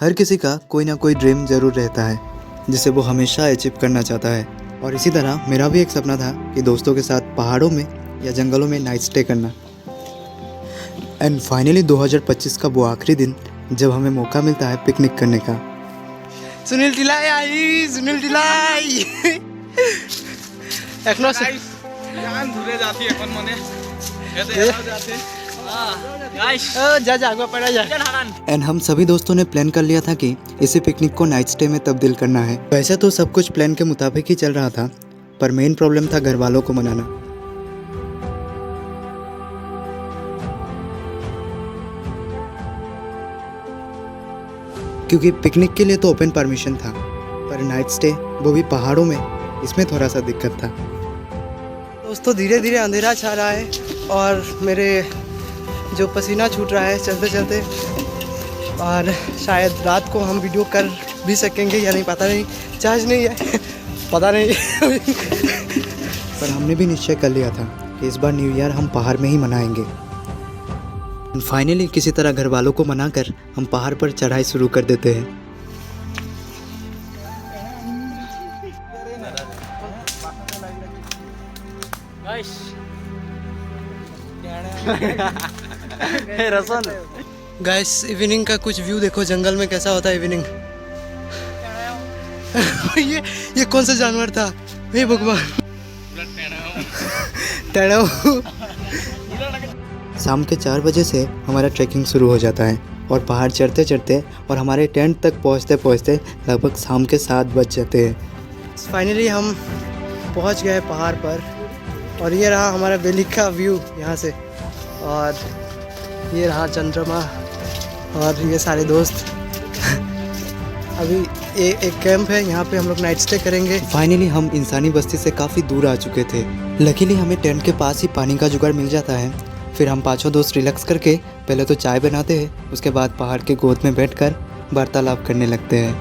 हर किसी का कोई ना कोई ड्रीम ज़रूर रहता है जिसे वो हमेशा अचीव करना चाहता है। और इसी तरह मेरा भी एक सपना था कि दोस्तों के साथ पहाड़ों में या जंगलों में नाइट स्टे करना। एंड फाइनली 2025 का वो आखिरी दिन जब हमें मौका मिलता है पिकनिक करने का। सुनील टिलाई आई, सुनील टिलाई एखनो जान धुरे जाती है अपन मने कहते हैं जाते गाइस जा आगे पड़ा जा। एंड हम सभी दोस्तों ने प्लान कर लिया था कि इसी पिकनिक को नाइट स्टे में तब्दील करना है। वैसे तो सब कुछ प्लान के मुताबिक ही चल रहा था, पर मेन प्रॉब्लम था घर वालों को मनाना। क्योंकि पिकनिक के लिए तो ओपन परमिशन था, पर नाइट स्टे वो भी पहाड़ों में, इसमें थोड़ा सा दिक्कत था। दोस्तों धीरे धीरे अंधेरा छा रहा है और मेरे जो पसीना छूट रहा है चलते चलते, और शायद रात को हम वीडियो कर भी सकेंगे या नहीं पता नहीं, चार्ज नहीं है पता नहीं पर हमने भी निश्चय कर लिया था कि इस बार न्यू ईयर हम पहाड़ में ही मनाएंगे। फाइनली किसी तरह घर वालों को मनाकर हम पहाड़ पर चढ़ाई शुरू कर देते हैं। गाइस इवनिंग का कुछ व्यू देखो, जंगल में कैसा होता है इवनिंग। ये कौन सा जानवर था? हे भगवान टेढ़ा। शाम के 4 बजे से हमारा ट्रैकिंग शुरू हो जाता है और पहाड़ चढ़ते चढ़ते और हमारे टेंट तक पहुंचते पहुंचते लगभग शाम के 7 बज जाते हैं। फाइनली हम पहुंच गए पहाड़ पर और ये रहा हमारा वैली का व्यू यहाँ से, और ये रहा चंद्रमा और ये सारे दोस्त। अभी एक कैंप है, यहाँ पे हम लोग नाइट स्टे करेंगे। फाइनली हम इंसानी बस्ती से काफ़ी दूर आ चुके थे। लकीली हमें टेंट के पास ही पानी का जुगाड़ मिल जाता है। फिर हम पाँचों दोस्त रिलैक्स करके पहले तो चाय बनाते हैं, उसके बाद पहाड़ के गोद में बैठकर वार्तालाप करने लगते हैं।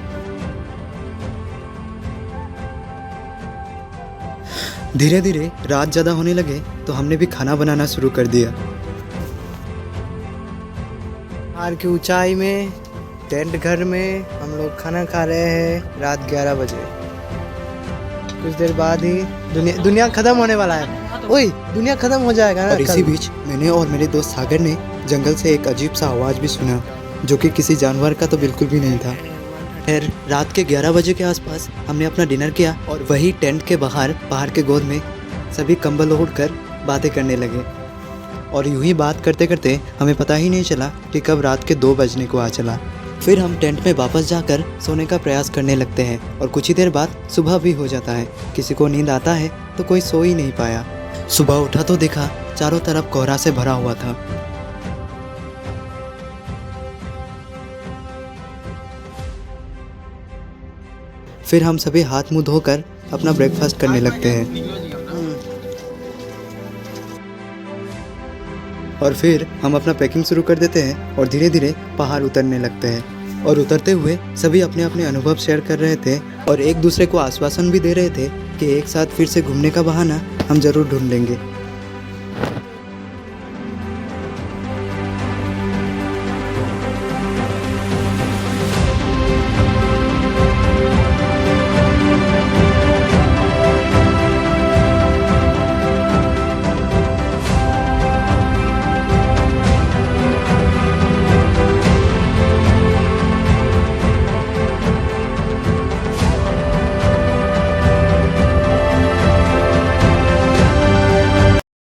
धीरे धीरे रात ज़्यादा होने लगे तो हमने भी खाना बनाना शुरू कर दिया। पहाड़ की ऊंचाई में टेंट घर में हम लोग खाना खा रहे हैं रात 11 बजे। कुछ देर बाद ही दुनिया खत्म होने वाला है। ओए दुनिया खत्म हो जाएगा ना। और इसी बीच मैंने और मेरे दोस्त सागर ने जंगल से एक अजीब सा आवाज़ भी सुना, जो कि किसी जानवर का तो बिल्कुल भी नहीं था। फिर रात के 11 बजे के आसपास हमने अपना डिनर किया और वही टेंट के बाहर पहाड़ के गोद में सभी कंबल ओढ़कर बातें करने लगे। और यूं ही बात करते करते हमें पता ही नहीं चला कि कब रात के 2 बजने को आ चला। फिर हम टेंट में वापस जाकर सोने का प्रयास करने लगते हैं और कुछ ही देर बाद सुबह भी हो जाता है। किसी को नींद आता है तो कोई सो ही नहीं पाया। सुबह उठा तो देखा चारों तरफ कोहरा से भरा हुआ था। फिर हम सभी हाथ मुंह धोकर अपना ब्रेकफास्ट करने लगते हैं और फिर हम अपना पैकिंग शुरू कर देते हैं और धीरे धीरे पहाड़ उतरने लगते हैं। और उतरते हुए सभी अपने अपने अनुभव शेयर कर रहे थे और एक दूसरे को आश्वासन भी दे रहे थे कि एक साथ फिर से घूमने का बहाना हम जरूर ढूंढ लेंगे।